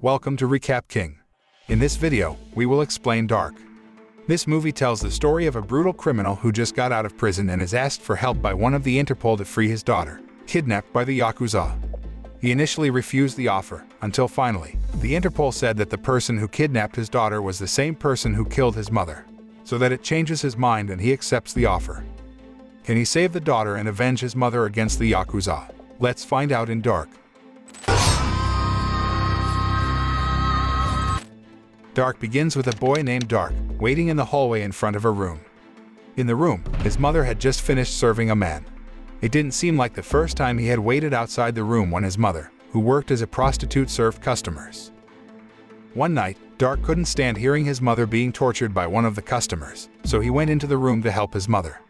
Welcome to Recap King. In this video, we will explain Darc. This movie tells the story of a brutal criminal who just got out of prison and is asked for help by one of the Interpol to free his daughter, kidnapped by the Yakuza. He initially refused the offer, until finally, the Interpol said that the person who kidnapped his daughter was the same person who killed his mother, so that it changes his mind and he accepts the offer. Can he save the daughter and avenge his mother against the Yakuza? Let's find out in Darc. Darc begins with a boy named Darc, waiting in the hallway in front of a room. In the room, his mother had just finished serving a man. It didn't seem like the first time he had waited outside the room when his mother, who worked as a prostitute, served customers. One night, Darc couldn't stand hearing his mother being tortured by one of the customers, so he went into the room to help his mother.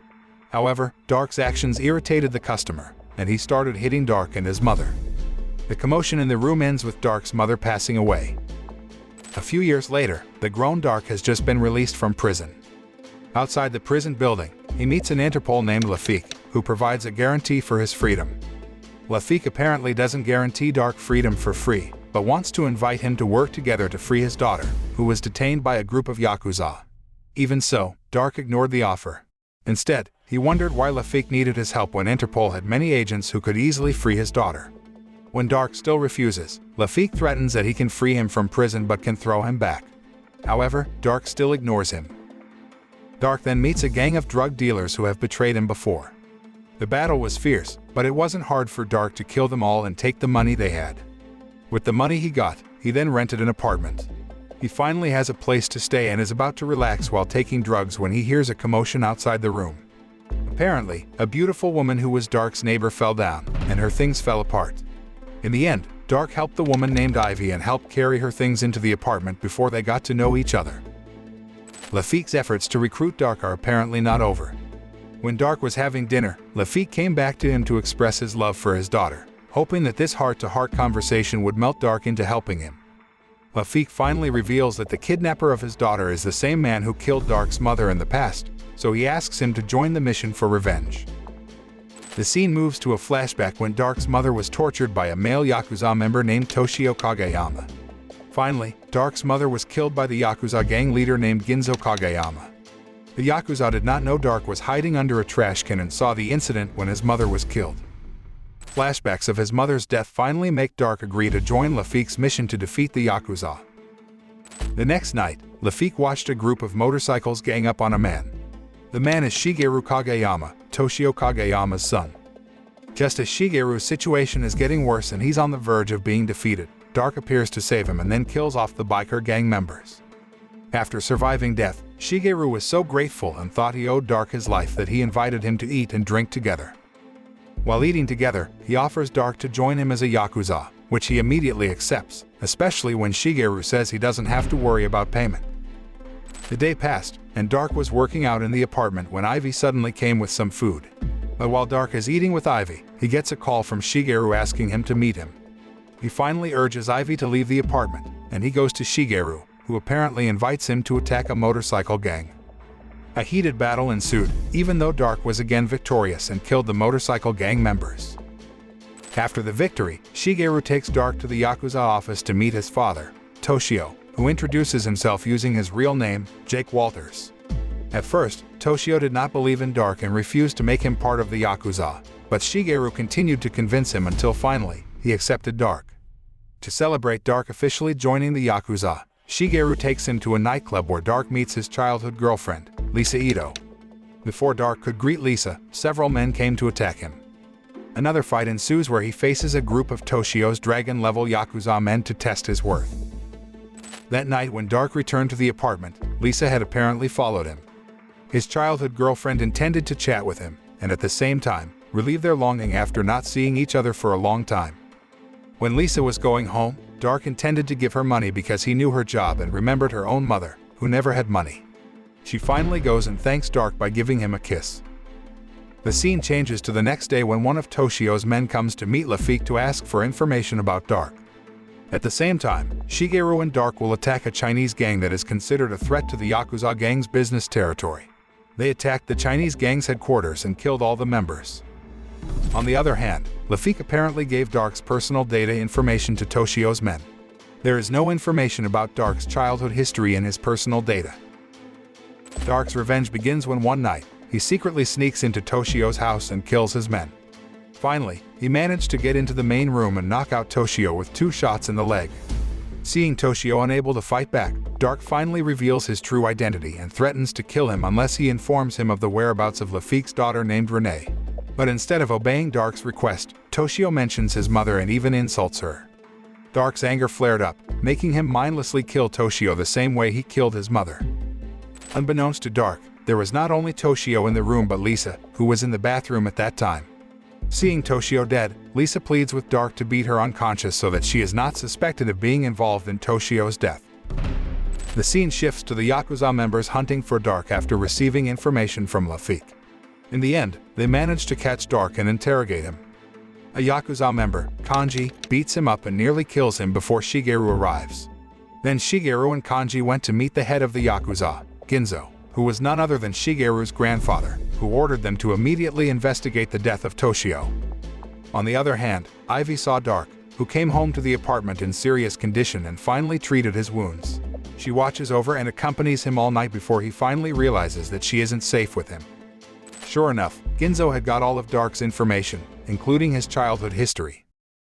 However, Darc's actions irritated the customer, and he started hitting Darc and his mother. The commotion in the room ends with Darc's mother passing away. A few years later, the grown Darc has just been released from prison. Outside the prison building, he meets an Interpol named Lafik, who provides a guarantee for his freedom. Lafik apparently doesn't guarantee Darc freedom for free, but wants to invite him to work together to free his daughter, who was detained by a group of Yakuza. Even so, Darc ignored the offer. Instead, he wondered why Lafik needed his help when Interpol had many agents who could easily free his daughter. When Darc still refuses, Lafik threatens that he can free him from prison but can throw him back. However, Darc still ignores him. Darc then meets a gang of drug dealers who have betrayed him before. The battle was fierce, but it wasn't hard for Darc to kill them all and take the money they had. With the money he got, he then rented an apartment. He finally has a place to stay and is about to relax while taking drugs when he hears a commotion outside the room. Apparently, a beautiful woman who was Darc's neighbor fell down, and her things fell apart. In the end, Darc helped the woman named Ivy and helped carry her things into the apartment before they got to know each other. Lafik's efforts to recruit Darc are apparently not over. When Darc was having dinner, Lafik came back to him to express his love for his daughter, hoping that this heart-to-heart conversation would melt Darc into helping him. Lafik finally reveals that the kidnapper of his daughter is the same man who killed Darc's mother in the past, so he asks him to join the mission for revenge. The scene moves to a flashback when Darc's mother was tortured by a male Yakuza member named Toshio Kageyama. Finally, Darc's mother was killed by the Yakuza gang leader named Ginzo Kageyama. The Yakuza did not know Darc was hiding under a trash can and saw the incident when his mother was killed. Flashbacks of his mother's death finally make Darc agree to join Lafik's mission to defeat the Yakuza. The next night, Lafik watched a group of motorcycles gang up on a man. The man is Shigeru Kageyama, Toshio Kageyama's son. Just as Shigeru's situation is getting worse and he's on the verge of being defeated, Darc appears to save him and then kills off the biker gang members. After surviving death, Shigeru was so grateful and thought he owed Darc his life that he invited him to eat and drink together. While eating together, he offers Darc to join him as a Yakuza, which he immediately accepts, especially when Shigeru says he doesn't have to worry about payment. The day passed, and Darc was working out in the apartment when Ivy suddenly came with some food. But while Darc is eating with Ivy, he gets a call from Shigeru asking him to meet him. He finally urges Ivy to leave the apartment, and he goes to Shigeru, who apparently invites him to attack a motorcycle gang. A heated battle ensued, even though Darc was again victorious and killed the motorcycle gang members. After the victory, Shigeru takes Darc to the Yakuza office to meet his father, Toshio, who introduces himself using his real name, Jake Walters. At first, Toshio did not believe in Darc and refused to make him part of the Yakuza, but Shigeru continued to convince him until finally, he accepted Darc. To celebrate Darc officially joining the Yakuza, Shigeru takes him to a nightclub where Darc meets his childhood girlfriend, Lisa Ito. Before Darc could greet Lisa, several men came to attack him. Another fight ensues where he faces a group of Toshio's dragon-level Yakuza men to test his worth. That night when Darc returned to the apartment, Lisa had apparently followed him. His childhood girlfriend intended to chat with him, and at the same time, relieve their longing after not seeing each other for a long time. When Lisa was going home, Darc intended to give her money because he knew her job and remembered her own mother, who never had money. She finally goes and thanks Darc by giving him a kiss. The scene changes to the next day when one of Toshio's men comes to meet Lafik to ask for information about Darc. At the same time, Shigeru and Darc will attack a Chinese gang that is considered a threat to the Yakuza gang's business territory. They attacked the Chinese gang's headquarters and killed all the members. On the other hand, Lafik apparently gave Darc's personal data information to Toshio's men. There is no information about Darc's childhood history in his personal data. Darc's revenge begins when one night, he secretly sneaks into Toshio's house and kills his men. Finally, he managed to get into the main room and knock out Toshio with 2 shots in the leg. Seeing Toshio unable to fight back, Darc finally reveals his true identity and threatens to kill him unless he informs him of the whereabouts of Lafik's daughter named Renee. But instead of obeying Darc's request, Toshio mentions his mother and even insults her. Darc's anger flared up, making him mindlessly kill Toshio the same way he killed his mother. Unbeknownst to Darc, there was not only Toshio in the room but Lisa, who was in the bathroom at that time. Seeing Toshio dead, Lisa pleads with Darc to beat her unconscious so that she is not suspected of being involved in Toshio's death. The scene shifts to the Yakuza members hunting for Darc after receiving information from Lafik. In the end, they manage to catch Darc and interrogate him. A Yakuza member, Kanji, beats him up and nearly kills him before Shigeru arrives. Then Shigeru and Kanji went to meet the head of the Yakuza, Ginzo, who was none other than Shigeru's grandfather, who ordered them to immediately investigate the death of Toshio. On the other hand, Ivy saw Darc, who came home to the apartment in serious condition and finally treated his wounds. She watches over and accompanies him all night before he finally realizes that she isn't safe with him. Sure enough, Ginzo had got all of Darc's information, including his childhood history.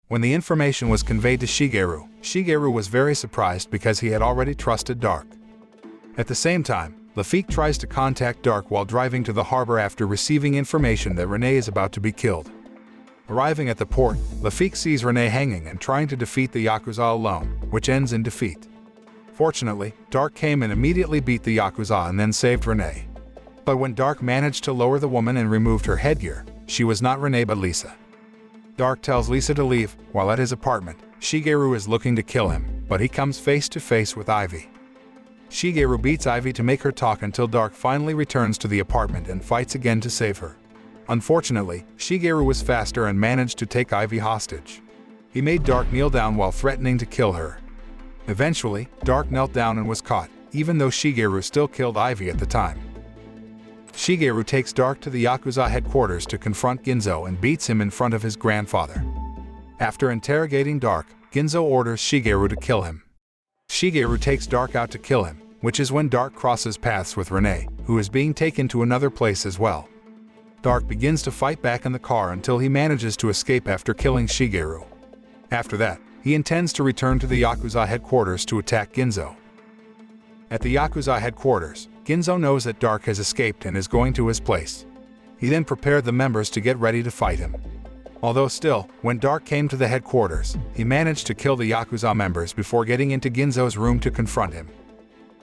When the information was conveyed to Shigeru, Shigeru was very surprised because he had already trusted Darc. At the same time, Lafik tries to contact Darc while driving to the harbor after receiving information that Renee is about to be killed. Arriving at the port, Lafik sees Renee hanging and trying to defeat the Yakuza alone, which ends in defeat. Fortunately, Darc came and immediately beat the Yakuza and then saved Renee. But when Darc managed to lower the woman and removed her headgear, she was not Renee but Lisa. Darc tells Lisa to leave, while at his apartment, Shigeru is looking to kill him, but he comes face to face with Ivy. Shigeru beats Ivy to make her talk until Darc finally returns to the apartment and fights again to save her. Unfortunately, Shigeru was faster and managed to take Ivy hostage. He made Darc kneel down while threatening to kill her. Eventually, Darc knelt down and was caught, even though Shigeru still killed Ivy at the time. Shigeru takes Darc to the Yakuza headquarters to confront Ginzo and beats him in front of his grandfather. After interrogating Darc, Ginzo orders Shigeru to kill him. Shigeru takes Darc out to kill him, which is when Darc crosses paths with Renee, who is being taken to another place as well. Darc begins to fight back in the car until he manages to escape after killing Shigeru. After that, he intends to return to the Yakuza headquarters to attack Ginzo. At the Yakuza headquarters, Ginzo knows that Darc has escaped and is going to his place. He then prepared the members to get ready to fight him. Although still, when Darc came to the headquarters, he managed to kill the Yakuza members before getting into Ginzo's room to confront him.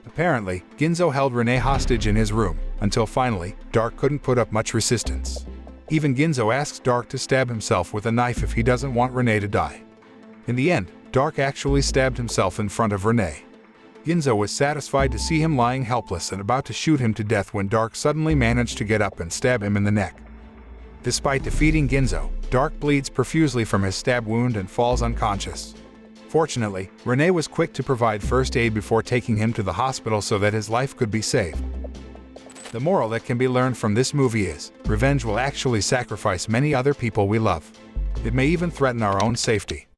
Apparently, Ginzo held Renee hostage in his room, until finally, Darc couldn't put up much resistance. Even Ginzo asks Darc to stab himself with a knife if he doesn't want Renee to die. In the end, Darc actually stabbed himself in front of Renee. Ginzo was satisfied to see him lying helpless and about to shoot him to death when Darc suddenly managed to get up and stab him in the neck. Despite defeating Ginzo, Darc bleeds profusely from his stab wound and falls unconscious. Fortunately, Renee was quick to provide first aid before taking him to the hospital so that his life could be saved. The moral that can be learned from this movie is, revenge will actually sacrifice many other people we love. It may even threaten our own safety.